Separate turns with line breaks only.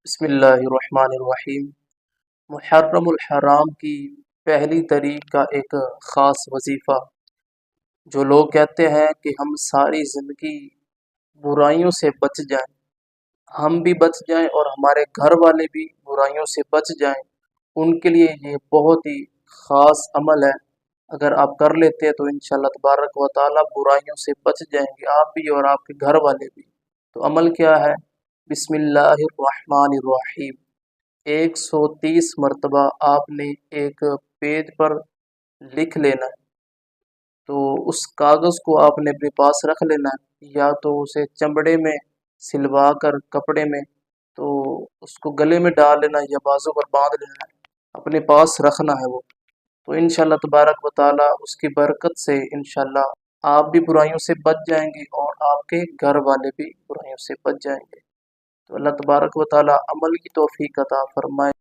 بسم اللہ الرحمن الرحیم۔ محرم الحرام کی پہلی تاریخ کا ایک خاص وظیفہ جو لوگ کہتے ہیں کہ ہم ساری زندگی برائیوں سے بچ جائیں، ہم بھی بچ جائیں اور ہمارے گھر والے بھی برائیوں سے بچ جائیں، ان کے لیے یہ بہت ہی خاص عمل ہے۔ اگر آپ کر لیتے ہیں تو انشاءاللہ تبارک و تعالیٰ برائیوں سے بچ جائیں گے، آپ بھی اور آپ کے گھر والے بھی۔ تو عمل کیا ہے؟ بسم اللہ الرحمن الرحیم۔ 130 مرتبہ آپ نے ایک پیج پر لکھ لینا ہے۔ تو اس کاغذ کو آپ نے اپنے پاس رکھ لینا ہے، یا تو اسے چمڑے میں سلوا کر کپڑے میں تو اس کو گلے میں ڈال لینا یا بازو پر باندھ لینا ہے، اپنے پاس رکھنا ہے وہ۔ تو انشاءاللہ تبارک و تعالیٰ اس کی برکت سے انشاءاللہ آپ بھی برائیوں سے بچ جائیں گے اور آپ کے گھر والے بھی برائیوں سے بچ جائیں گے۔ تو اللہ تبارک و تعالیٰ عمل کی توفیق عطا فرمائے۔